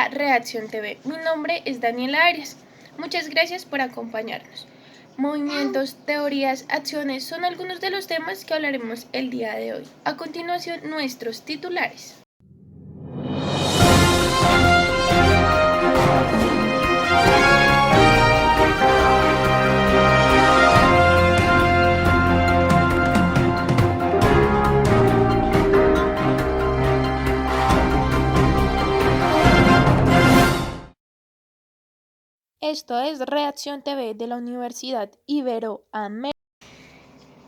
a Reacción TV. Mi nombre es Daniela Arias. Muchas gracias por acompañarnos. Movimientos, teorías, acciones son algunos de los temas que hablaremos el día de hoy. A continuación, nuestros titulares. Esto es Reacción TV de la Universidad Iberoamericana.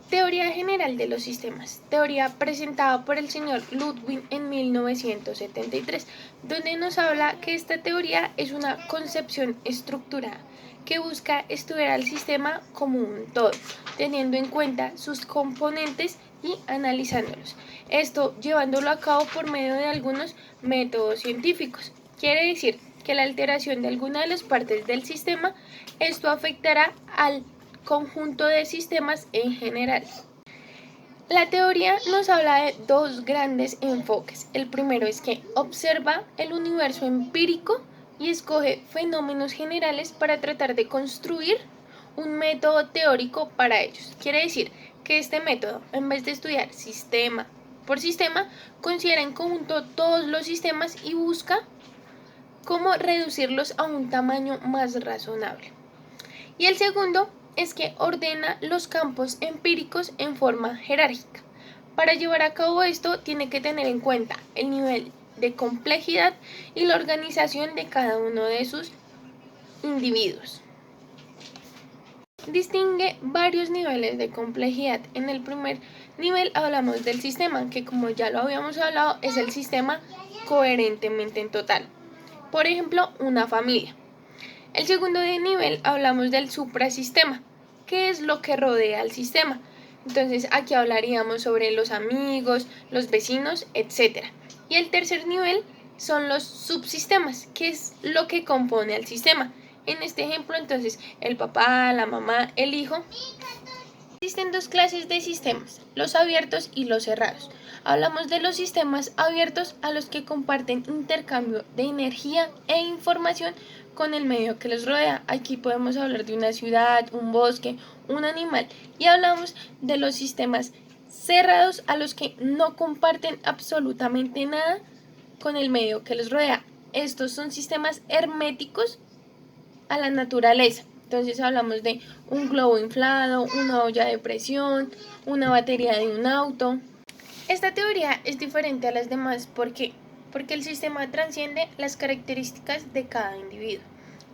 Teoría general de los sistemas. Teoría presentada por el señor Ludwig en 1973, donde nos habla que esta teoría es una concepción estructurada que busca estudiar al sistema como un todo, teniendo en cuenta sus componentes y analizándolos. Esto llevándolo a cabo por medio de algunos métodos científicos. Quiere decir que la alteración de alguna de las partes del sistema, esto afectará al conjunto de sistemas en general. La teoría nos habla de dos grandes enfoques. El primero es que observa el universo empírico y escoge fenómenos generales para tratar de construir un método teórico para ellos. Quiere decir que este método, en vez de estudiar sistema por sistema, considera en conjunto todos los sistemas y busca cómo reducirlos a un tamaño más razonable. Y el segundo es que ordena los campos empíricos en forma jerárquica. Para llevar a cabo esto, tiene que tener en cuenta el nivel de complejidad y la organización de cada uno de sus individuos. Distingue varios niveles de complejidad. En el primer nivel hablamos del sistema, que como ya lo habíamos hablado, es el sistema coherentemente en total. Por ejemplo, una familia. El segundo de nivel hablamos del suprasistema, que es lo que rodea al sistema. Entonces aquí hablaríamos sobre los amigos, los vecinos, etc. Y el tercer nivel son los subsistemas, que es lo que compone al sistema. En este ejemplo, entonces, el papá, la mamá, el hijo. Existen dos clases de sistemas, los abiertos y los cerrados. Hablamos de los sistemas abiertos a los que comparten intercambio de energía e información con el medio que los rodea. Aquí podemos hablar de una ciudad, un bosque, un animal. Y hablamos de los sistemas cerrados a los que no comparten absolutamente nada con el medio que los rodea. Estos son sistemas herméticos a la naturaleza. Entonces hablamos de un globo inflado, una olla de presión, una batería de un auto. Esta teoría es diferente a las demás porque el sistema trasciende las características de cada individuo.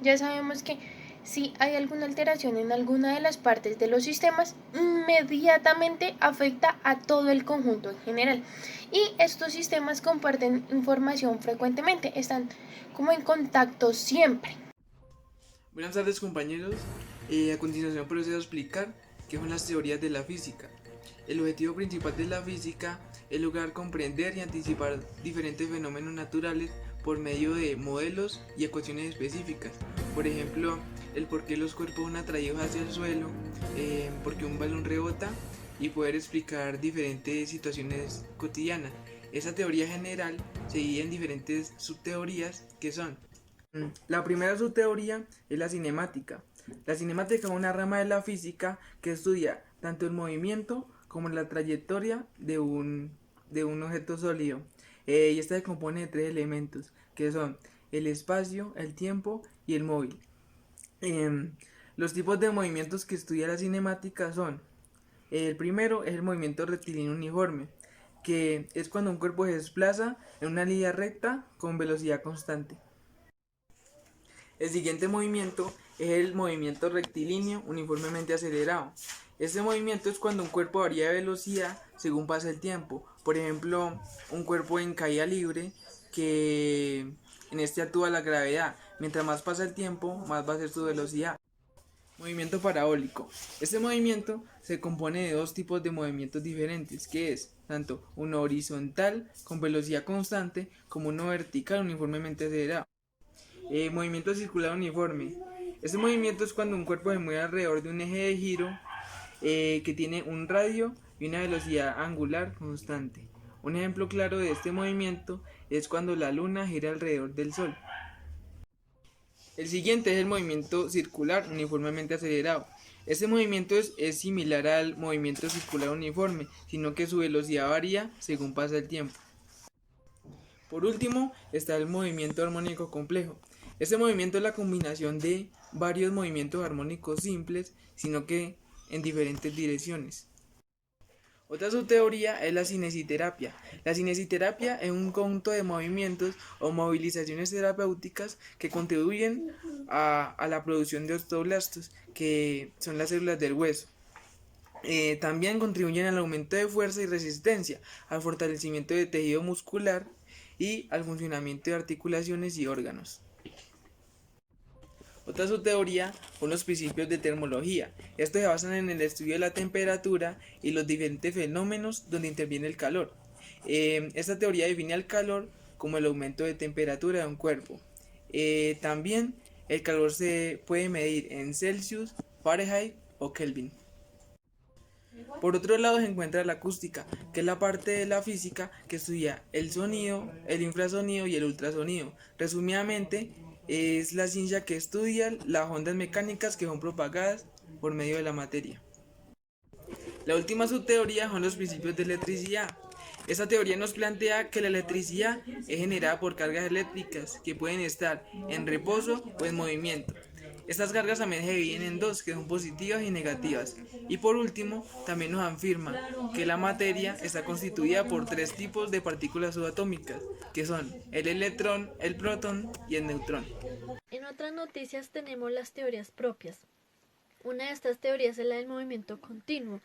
Ya sabemos que si hay alguna alteración en alguna de las partes de los sistemas, inmediatamente afecta a todo el conjunto en general. Y estos sistemas comparten información frecuentemente, están como en contacto siempre. Buenas tardes, compañeros. A continuación procedo a explicar qué son las teorías de la física. El objetivo principal de la física es lograr comprender y anticipar diferentes fenómenos naturales por medio de modelos y ecuaciones específicas. Por ejemplo, el por qué los cuerpos son atraídos hacia el suelo, por qué un balón rebota y poder explicar diferentes situaciones cotidianas. Esa teoría general se divide en diferentes subteorías que son: la primera subteoría es la cinemática. La cinemática es una rama de la física que estudia tanto el movimiento como la trayectoria de un objeto sólido. Y esta se compone de tres elementos, que son el espacio, el tiempo y el móvil. Los tipos de movimientos que estudia la cinemática son: el primero es el movimiento rectilíneo uniforme, que es cuando un cuerpo se desplaza en una línea recta con velocidad constante. El siguiente movimiento es el movimiento rectilíneo uniformemente acelerado. Este movimiento es cuando un cuerpo varía de velocidad según pasa el tiempo. Por ejemplo, un cuerpo en caída libre que en este actúa la gravedad. Mientras más pasa el tiempo, más va a ser su velocidad. Movimiento parabólico. Este movimiento se compone de dos tipos de movimientos diferentes, que es tanto uno horizontal con velocidad constante como uno vertical uniformemente acelerado. Movimiento circular uniforme. Este movimiento es cuando un cuerpo se mueve alrededor de un eje de giro que tiene un radio y una velocidad angular constante. Un ejemplo claro de este movimiento es cuando la luna gira alrededor del sol. El siguiente es el movimiento circular uniformemente acelerado. Este movimiento es similar al movimiento circular uniforme, sino que su velocidad varía según pasa el tiempo. Por último, está el movimiento armónico complejo. Este movimiento es la combinación de varios movimientos armónicos simples, sino que en diferentes direcciones. Otra subteoría es la cinesiterapia. La cinesiterapia es un conjunto de movimientos o movilizaciones terapéuticas que contribuyen a la producción de osteoblastos, que son las células del hueso. También contribuyen al aumento de fuerza y resistencia, al fortalecimiento de tejido muscular y al funcionamiento de articulaciones y órganos. Otra subteoría son los principios de termología. Estos se basan en el estudio de la temperatura y los diferentes fenómenos donde interviene el calor. Esta teoría define el calor como el aumento de temperatura de un cuerpo. También el calor se puede medir en Celsius, Fahrenheit o Kelvin. Por otro lado se encuentra la acústica, que es la parte de la física que estudia el sonido, el infrasonido y el ultrasonido. Resumidamente, es la ciencia que estudia las ondas mecánicas que son propagadas por medio de la materia. La última subteoría son los principios de electricidad. Esta teoría nos plantea que la electricidad es generada por cargas eléctricas que pueden estar en reposo o en movimiento. Estas cargas también se dividen en dos, que son positivas y negativas. Y por último, también nos afirma que la materia está constituida por tres tipos de partículas subatómicas, que son el electrón, el protón y el neutrón. En otras noticias tenemos las teorías propias. Una de estas teorías es la del movimiento continuo,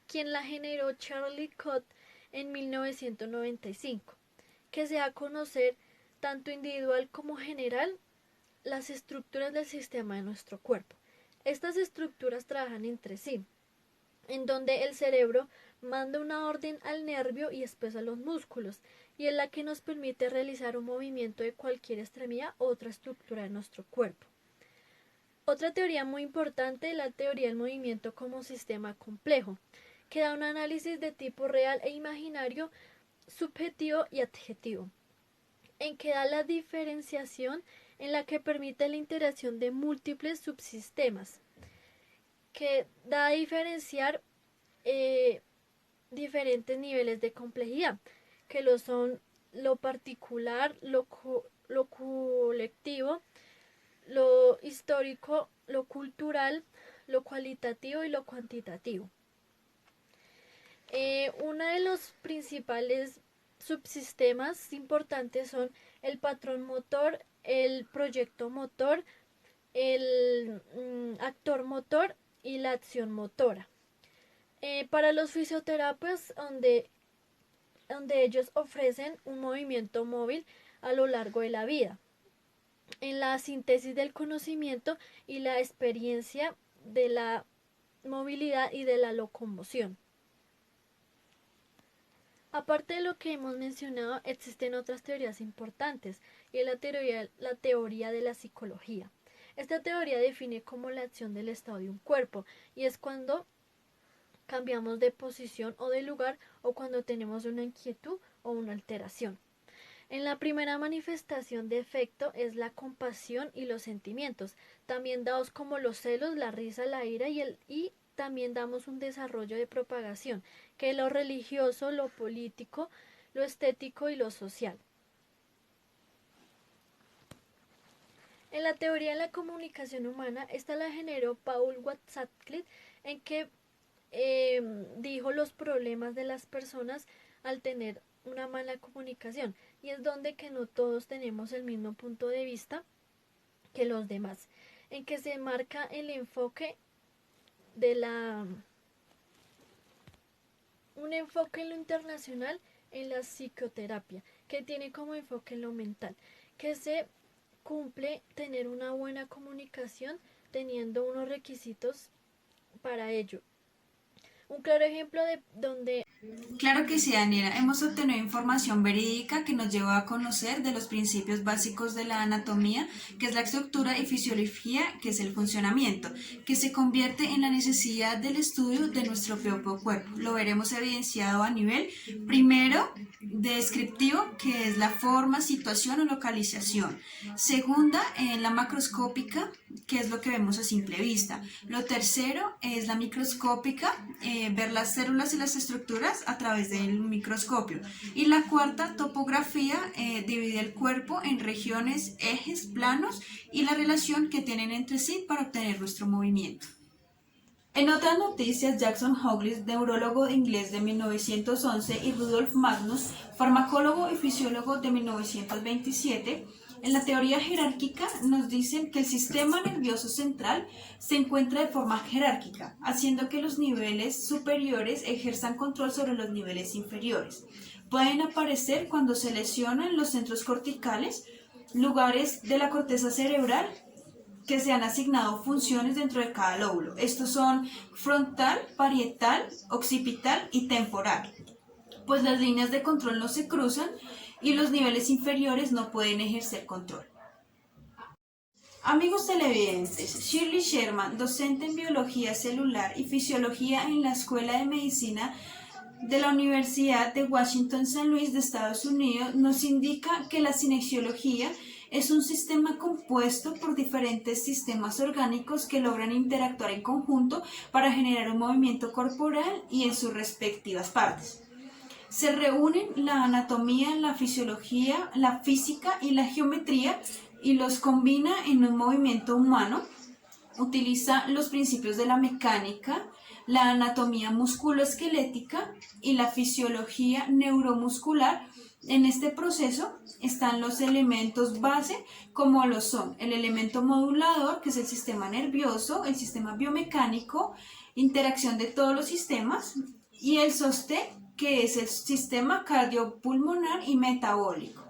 quien la generó Charlie Cott en 1995, que se da a conocer tanto individual como general las estructuras del sistema de nuestro cuerpo. Estas estructuras trabajan entre sí, en donde el cerebro manda una orden al nervio y espesa los músculos, y es la que nos permite realizar un movimiento de cualquier extremidad o otra estructura de nuestro cuerpo. Otra teoría muy importante es la teoría del movimiento como sistema complejo, que da un análisis de tipo real e imaginario, subjetivo y adjetivo, en que da la diferenciación en la que permite la interacción de múltiples subsistemas, que da a diferenciar diferentes niveles de complejidad, que lo son lo particular, lo colectivo, lo histórico, lo cultural, lo cualitativo y lo cuantitativo. Uno de los principales subsistemas importantes son el patrón motor, el proyecto motor, el actor motor y la acción motora. Para los fisioterapeutas, donde ellos ofrecen un movimiento móvil a lo largo de la vida, en la síntesis del conocimiento y la experiencia de la movilidad y de la locomoción. Aparte de lo que hemos mencionado, existen otras teorías importantes y es la teoría de la psicología. Esta teoría define como la acción del estado de un cuerpo y es cuando cambiamos de posición o de lugar o cuando tenemos una inquietud o una alteración. En la primera manifestación de efecto es la compasión y los sentimientos, también dados como los celos, la risa, la ira y también damos un desarrollo de propagación, que es lo religioso, lo político, lo estético y lo social. En la teoría de la comunicación humana, esta la generó Paul Watzlawick, en que dijo los problemas de las personas al tener una mala comunicación, y es donde que no todos tenemos el mismo punto de vista que los demás, en que se marca el enfoque de un enfoque en lo internacional en la psicoterapia, que tiene como enfoque en lo mental, que se cumple tener una buena comunicación teniendo unos requisitos para ello. Un claro ejemplo de donde Claro que sí, Daniela. Hemos obtenido información verídica que nos lleva a conocer de los principios básicos de la anatomía, que es la estructura, y fisiología, que es el funcionamiento, que se convierte en la necesidad del estudio de nuestro propio cuerpo. Lo veremos evidenciado a nivel, primero, descriptivo, que es la forma, situación o localización. Segunda, la macroscópica, que es lo que vemos a simple vista. Lo tercero es la microscópica, ver las células y las estructuras a través del microscopio. Y la cuarta, topografía, divide el cuerpo en regiones, ejes, planos y la relación que tienen entre sí para obtener nuestro movimiento. En otras noticias, Jackson Hoglis, neurólogo inglés de 1911, y Rudolf Magnus, farmacólogo y fisiólogo de 1927, en la teoría jerárquica nos dicen que el sistema nervioso central se encuentra de forma jerárquica, haciendo que los niveles superiores ejerzan control sobre los niveles inferiores. Pueden aparecer cuando se lesionan los centros corticales, lugares de la corteza cerebral que se han asignado funciones dentro de cada lóbulo. Estos son frontal, parietal, occipital y temporal, pues las líneas de control no se cruzan y los niveles inferiores no pueden ejercer control. Amigos televidentes, Shirley Sherman, docente en biología celular y fisiología en la Escuela de Medicina de la Universidad de Washington St. Louis de Estados Unidos, nos indica que la cinesiología es un sistema compuesto por diferentes sistemas orgánicos que logran interactuar en conjunto para generar un movimiento corporal y en sus respectivas partes. Se reúnen la anatomía, la fisiología, la física y la geometría y los combina en un movimiento humano. Utiliza los principios de la mecánica, la anatomía musculoesquelética y la fisiología neuromuscular. En este proceso están los elementos base, como lo son el elemento modulador, que es el sistema nervioso, el sistema biomecánico, interacción de todos los sistemas, y el sostén, que es el sistema cardiopulmonar y metabólico.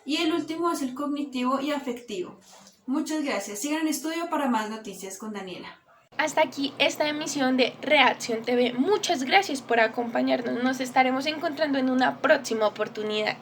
Y el último es el cognitivo y afectivo. Muchas gracias. Sigan en estudio para más noticias con Daniela. Hasta aquí esta emisión de Reacción TV. Muchas gracias por acompañarnos. Nos estaremos encontrando en una próxima oportunidad.